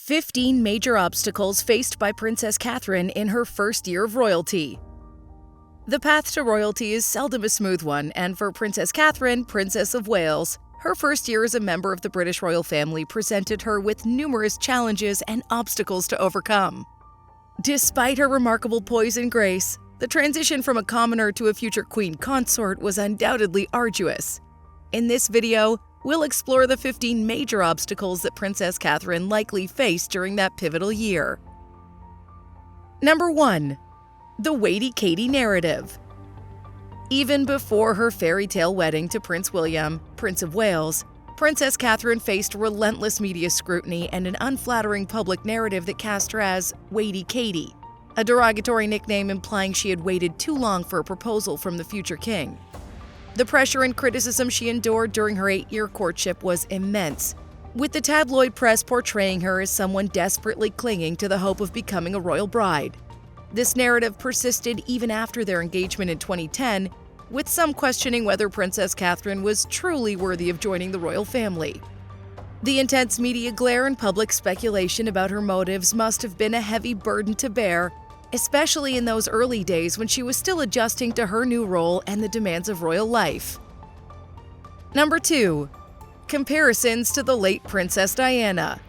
15 major obstacles faced by Princess Catherine in her first year of royalty. The path to royalty is seldom a smooth one, and for Princess Catherine, Princess of Wales, her first year as a member of the British royal family presented her with numerous challenges and obstacles to overcome. Despite her remarkable poise and grace, the transition from a commoner to a future queen consort was undoubtedly arduous. In this video, we'll explore the 15 major obstacles that Princess Catherine likely faced during that pivotal year. Number 1. The Waity Katie narrative. Even before her fairy tale wedding to Prince William, Prince of Wales, Princess Catherine faced relentless media scrutiny and an unflattering public narrative that cast her as Waity Katie, a derogatory nickname implying she had waited too long for a proposal from the future king. The pressure and criticism she endured during her 8-year courtship was immense, with the tabloid press portraying her as someone desperately clinging to the hope of becoming a royal bride. This narrative persisted even after their engagement in 2010, with some questioning whether Princess Catherine was truly worthy of joining the royal family. The intense media glare and public speculation about her motives must have been a heavy burden to bear, especially in those early days when she was still adjusting to her new role and the demands of royal life. Number 2. Comparisons to the late Princess Diana.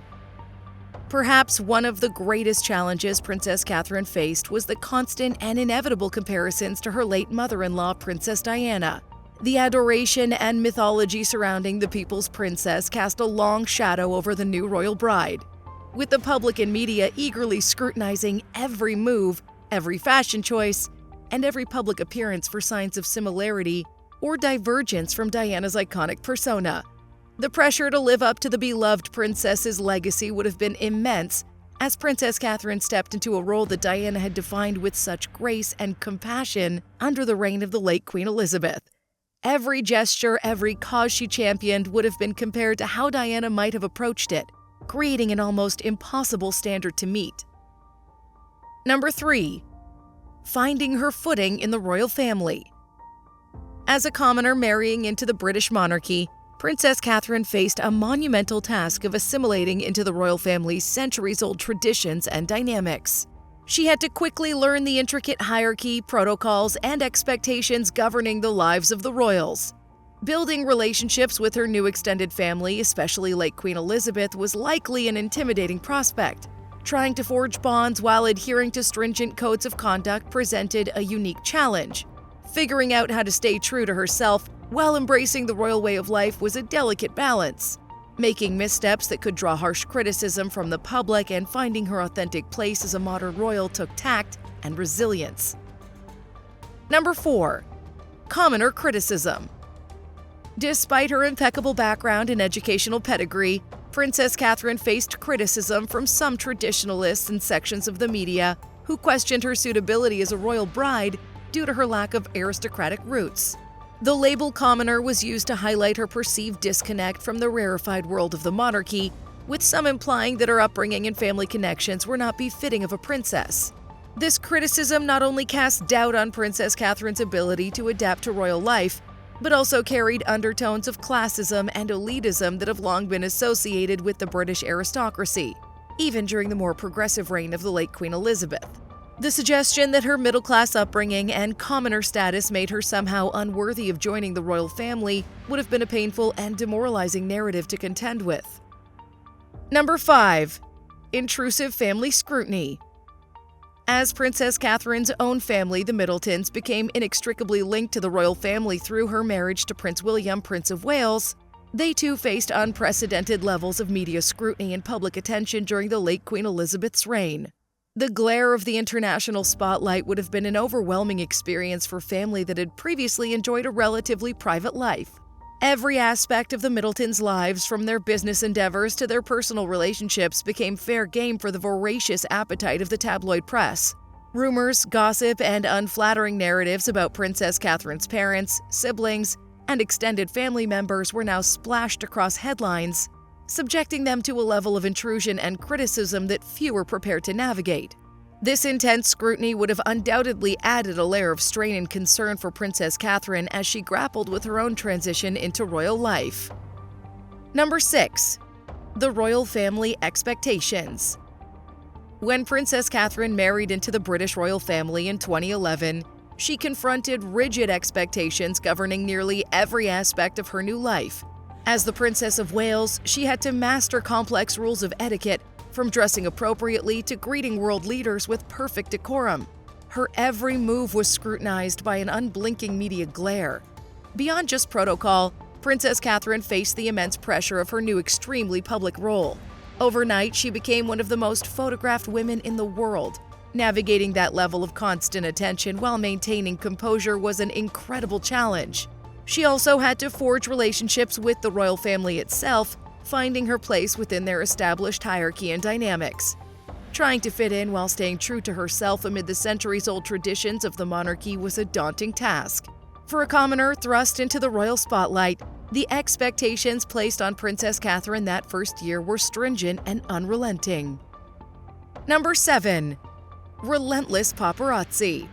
Perhaps one of the greatest challenges Princess Catherine faced was the constant and inevitable comparisons to her late mother-in-law, Princess Diana. The adoration and mythology surrounding the people's princess cast a long shadow over the new royal bride, with the public and media eagerly scrutinizing every move, every fashion choice, and every public appearance for signs of similarity or divergence from Diana's iconic persona. The pressure to live up to the beloved princess's legacy would have been immense, as Princess Catherine stepped into a role that Diana had defined with such grace and compassion under the reign of the late Queen Elizabeth. Every gesture, every cause she championed would have been compared to how Diana might have approached it, creating an almost impossible standard to meet. Number 3. Finding her footing in the royal family. As a commoner marrying into the British monarchy, Princess Catherine faced a monumental task of assimilating into the royal family's centuries-old traditions and dynamics. She had to quickly learn the intricate hierarchy, protocols, and expectations governing the lives of the royals. Building relationships with her new extended family, especially late Queen Elizabeth, was likely an intimidating prospect. Trying to forge bonds while adhering to stringent codes of conduct presented a unique challenge. Figuring out how to stay true to herself while embracing the royal way of life was a delicate balance. Making missteps that could draw harsh criticism from the public and finding her authentic place as a modern royal took tact and resilience. Number 4. Commoner criticism. Despite her impeccable background and educational pedigree, Princess Catherine faced criticism from some traditionalists and sections of the media who questioned her suitability as a royal bride due to her lack of aristocratic roots. The label commoner was used to highlight her perceived disconnect from the rarefied world of the monarchy, with some implying that her upbringing and family connections were not befitting of a princess. This criticism not only cast doubt on Princess Catherine's ability to adapt to royal life, but also carried undertones of classism and elitism that have long been associated with the British aristocracy, even during the more progressive reign of the late Queen Elizabeth. The suggestion that her middle-class upbringing and commoner status made her somehow unworthy of joining the royal family would have been a painful and demoralizing narrative to contend with. Number 5. Intrusive family scrutiny. As Princess Catherine's own family, the Middletons, became inextricably linked to the royal family through her marriage to Prince William, Prince of Wales, they too faced unprecedented levels of media scrutiny and public attention during the late Queen Elizabeth's reign. The glare of the international spotlight would have been an overwhelming experience for family that had previously enjoyed a relatively private life. Every aspect of the Middletons' lives, from their business endeavors to their personal relationships, became fair game for the voracious appetite of the tabloid press. Rumors, gossip, and unflattering narratives about Princess Catherine's parents, siblings, and extended family members were now splashed across headlines, subjecting them to a level of intrusion and criticism that few were prepared to navigate. This intense scrutiny would have undoubtedly added a layer of strain and concern for Princess Catherine as she grappled with her own transition into royal life. Number 6. The royal family expectations. When Princess Catherine married into the British royal family in 2011, she confronted rigid expectations governing nearly every aspect of her new life. As the Princess of Wales, she had to master complex rules of etiquette, from dressing appropriately to greeting world leaders with perfect decorum. Her every move was scrutinized by an unblinking media glare. Beyond just protocol, Princess Catherine faced the immense pressure of her new extremely public role. Overnight, she became one of the most photographed women in the world. Navigating that level of constant attention while maintaining composure was an incredible challenge. She also had to forge relationships with the royal family itself, finding her place within their established hierarchy and dynamics. Trying to fit in while staying true to herself amid the centuries-old traditions of the monarchy was a daunting task. For a commoner thrust into the royal spotlight, the expectations placed on Princess Catherine that first year were stringent and unrelenting. Number 7. Relentless paparazzi.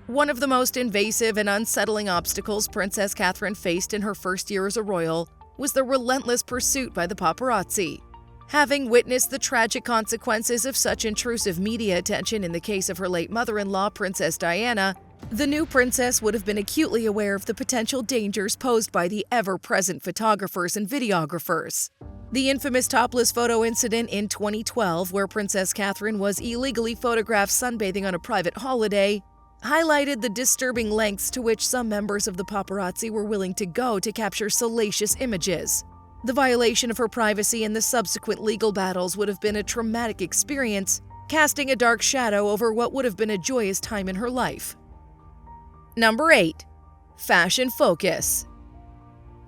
One of the most invasive and unsettling obstacles Princess Catherine faced in her first year as a royal was the relentless pursuit by the paparazzi. Having witnessed the tragic consequences of such intrusive media attention in the case of her late mother-in-law, Princess Diana, the new princess would have been acutely aware of the potential dangers posed by the ever-present photographers and videographers. The infamous topless photo incident in 2012, where Princess Catherine was illegally photographed sunbathing on a private holiday, highlighted the disturbing lengths to which some members of the paparazzi were willing to go to capture salacious images. The violation of her privacy and the subsequent legal battles would have been a traumatic experience, casting a dark shadow over what would have been a joyous time in her life. Number 8. Fashion focus.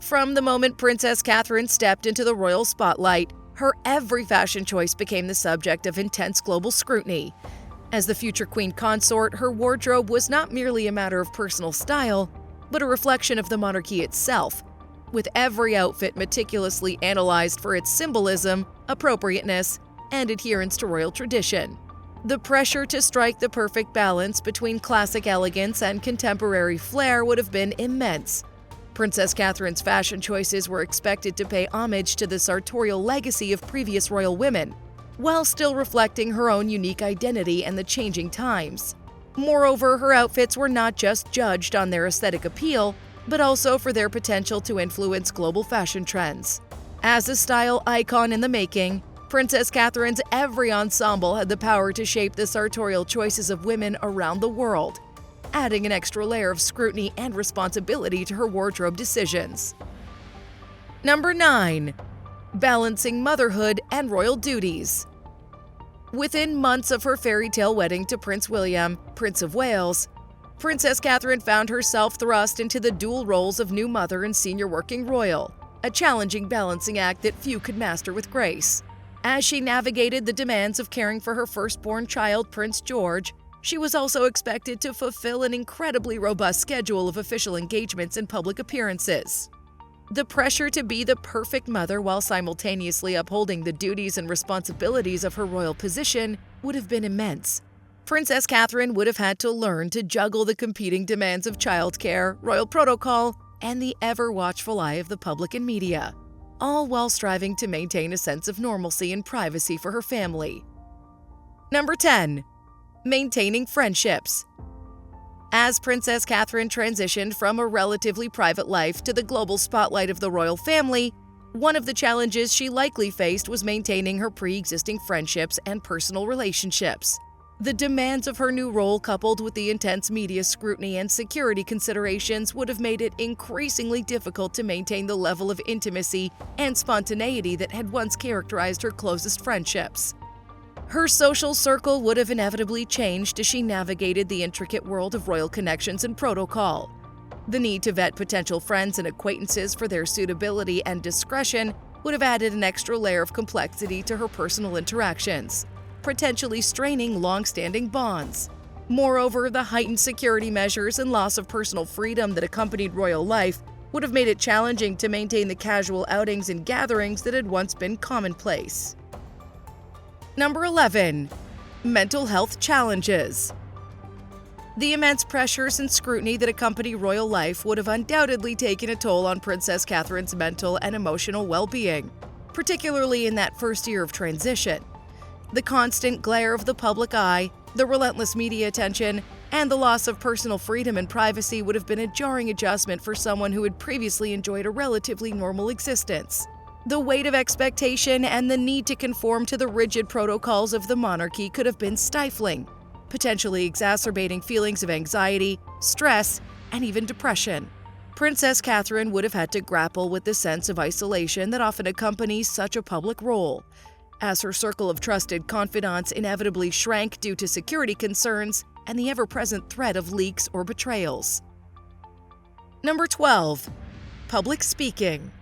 From the moment Princess Catherine stepped into the royal spotlight, her every fashion choice became the subject of intense global scrutiny. As the future queen consort, her wardrobe was not merely a matter of personal style, but a reflection of the monarchy itself, with every outfit meticulously analyzed for its symbolism, appropriateness, and adherence to royal tradition. The pressure to strike the perfect balance between classic elegance and contemporary flair would have been immense. Princess Catherine's fashion choices were expected to pay homage to the sartorial legacy of previous royal women, while still reflecting her own unique identity and the changing times. Moreover, her outfits were not just judged on their aesthetic appeal, but also for their potential to influence global fashion trends. As a style icon in the making, Princess Catherine's every ensemble had the power to shape the sartorial choices of women around the world, adding an extra layer of scrutiny and responsibility to her wardrobe decisions. Number 9. Balancing motherhood and royal duties. Within months of her fairy tale wedding to Prince William, Prince of Wales, Princess Catherine found herself thrust into the dual roles of new mother and senior working royal, a challenging balancing act that few could master with grace. As she navigated the demands of caring for her firstborn child, Prince George, she was also expected to fulfill an incredibly robust schedule of official engagements and public appearances. The pressure to be the perfect mother while simultaneously upholding the duties and responsibilities of her royal position would have been immense. Princess Catherine would have had to learn to juggle the competing demands of childcare, royal protocol, and the ever-watchful eye of the public and media, all while striving to maintain a sense of normalcy and privacy for her family. Number 10. Maintaining friendships. As Princess Catherine transitioned from a relatively private life to the global spotlight of the royal family, one of the challenges she likely faced was maintaining her pre-existing friendships and personal relationships. The demands of her new role, coupled with the intense media scrutiny and security considerations, would have made it increasingly difficult to maintain the level of intimacy and spontaneity that had once characterized her closest friendships. Her social circle would have inevitably changed as she navigated the intricate world of royal connections and protocol. The need to vet potential friends and acquaintances for their suitability and discretion would have added an extra layer of complexity to her personal interactions, potentially straining long-standing bonds. Moreover, the heightened security measures and loss of personal freedom that accompanied royal life would have made it challenging to maintain the casual outings and gatherings that had once been commonplace. Number 11. Mental health challenges. The immense pressures and scrutiny that accompany royal life would have undoubtedly taken a toll on Princess Catherine's mental and emotional well-being. particularly in that first year of transition. The constant glare of the public eye, the relentless media attention, and the loss of personal freedom and privacy would have been a jarring adjustment for someone who had previously enjoyed a relatively normal existence. The weight of expectation and the need to conform to the rigid protocols of the monarchy could have been stifling, potentially exacerbating feelings of anxiety, stress, and even depression. Princess Catherine would have had to grapple with the sense of isolation that often accompanies such a public role, as her circle of trusted confidants inevitably shrank due to security concerns and the ever-present threat of leaks or betrayals. Number 12. Public speaking.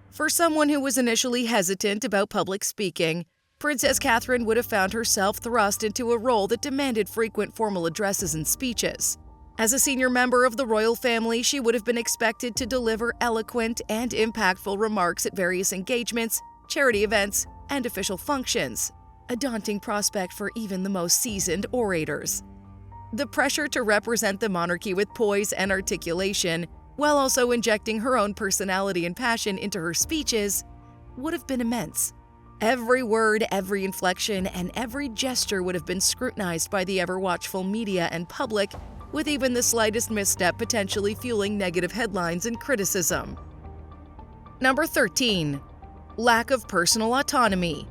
For someone who was initially hesitant about public speaking, Princess Catherine would have found herself thrust into a role that demanded frequent formal addresses and speeches. As a senior member of the royal family, she would have been expected to deliver eloquent and impactful remarks at various engagements, charity events, and official functions, a daunting prospect for even the most seasoned orators. The pressure to represent the monarchy with poise and articulation, while also injecting her own personality and passion into her speeches, would have been immense. Every word, every inflection, and every gesture would have been scrutinized by the ever-watchful media and public, with even the slightest misstep potentially fueling negative headlines and criticism. Number 13. Lack of personal autonomy.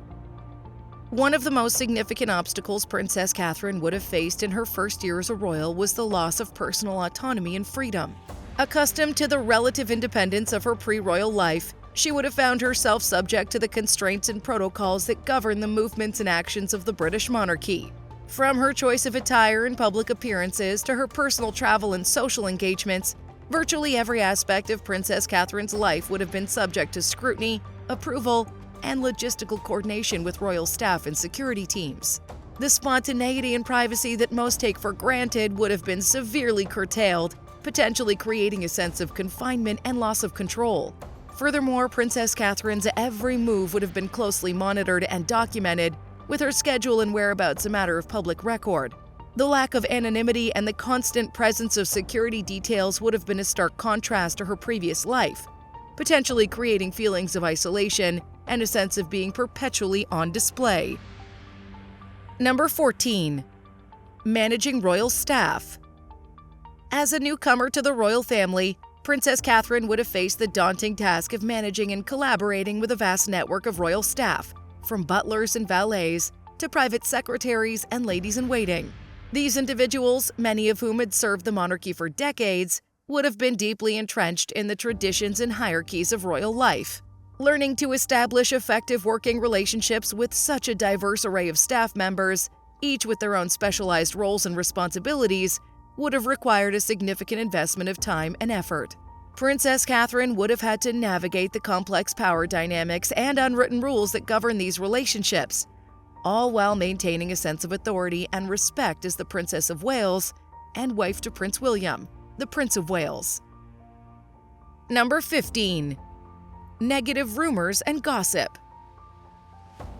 One of the most significant obstacles Princess Catherine would have faced in her first year as a royal was the loss of personal autonomy and freedom. Accustomed to the relative independence of her pre-royal life, she would have found herself subject to the constraints and protocols that govern the movements and actions of the British monarchy. From her choice of attire and public appearances to her personal travel and social engagements, virtually every aspect of Princess Catherine's life would have been subject to scrutiny, approval, and logistical coordination with royal staff and security teams. The spontaneity and privacy that most take for granted would have been severely curtailed, potentially creating a sense of confinement and loss of control. Furthermore, Princess Catherine's every move would have been closely monitored and documented, with her schedule and whereabouts a matter of public record. The lack of anonymity and the constant presence of security details would have been a stark contrast to her previous life, potentially creating feelings of isolation and a sense of being perpetually on display. Number 14. Managing royal staff. As a newcomer to the royal family, Princess Catherine would have faced the daunting task of managing and collaborating with a vast network of royal staff, from butlers and valets to private secretaries and ladies-in-waiting. These individuals, many of whom had served the monarchy for decades, would have been deeply entrenched in the traditions and hierarchies of royal life. Learning to establish effective working relationships with such a diverse array of staff members, each with their own specialized roles and responsibilities, would have required a significant investment of time and effort. Princess Catherine would have had to navigate the complex power dynamics and unwritten rules that govern these relationships, all while maintaining a sense of authority and respect as the Princess of Wales and wife to Prince William, the Prince of Wales. Number 15. Negative rumors and gossip.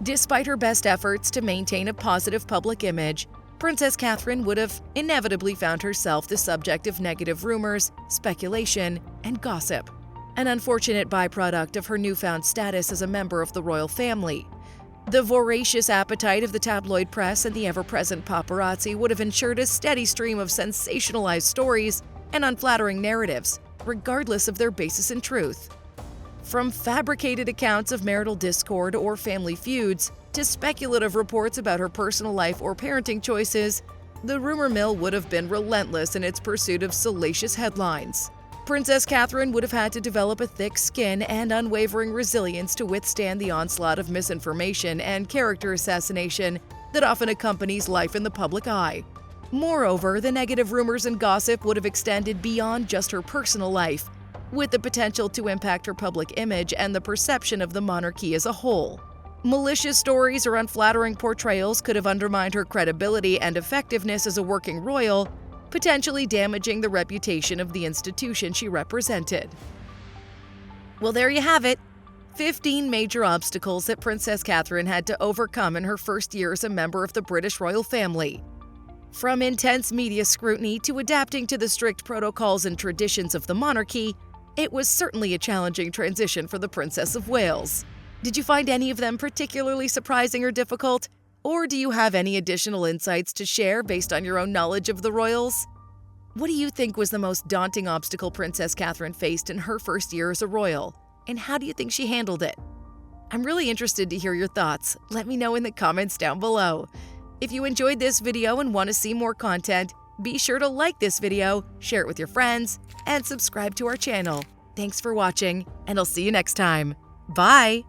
Despite her best efforts to maintain a positive public image, Princess Catherine would have inevitably found herself the subject of negative rumors, speculation, and gossip, an unfortunate byproduct of her newfound status as a member of the royal family. The voracious appetite of the tabloid press and the ever-present paparazzi would have ensured a steady stream of sensationalized stories and unflattering narratives, regardless of their basis in truth. From fabricated accounts of marital discord or family feuds to speculative reports about her personal life or parenting choices, the rumor mill would have been relentless in its pursuit of salacious headlines. Princess Catherine would have had to develop a thick skin and unwavering resilience to withstand the onslaught of misinformation and character assassination that often accompanies life in the public eye. Moreover, the negative rumors and gossip would have extended beyond just her personal life, with the potential to impact her public image and the perception of the monarchy as a whole. Malicious stories or unflattering portrayals could have undermined her credibility and effectiveness as a working royal, potentially damaging the reputation of the institution she represented. Well, there you have it. 15 major obstacles that Princess Catherine had to overcome in her first year as a member of the British royal family. From intense media scrutiny to adapting to the strict protocols and traditions of the monarchy, it was certainly a challenging transition for the Princess of Wales. Did you find any of them particularly surprising or difficult? Or do you have any additional insights to share based on your own knowledge of the royals? What do you think was the most daunting obstacle Princess Catherine faced in her first year as a royal? And how do you think she handled it? I'm really interested to hear your thoughts. Let me know in the comments down below. If you enjoyed this video and want to see more content, be sure to like this video, share it with your friends, and subscribe to our channel. Thanks for watching, and I'll see you next time. Bye!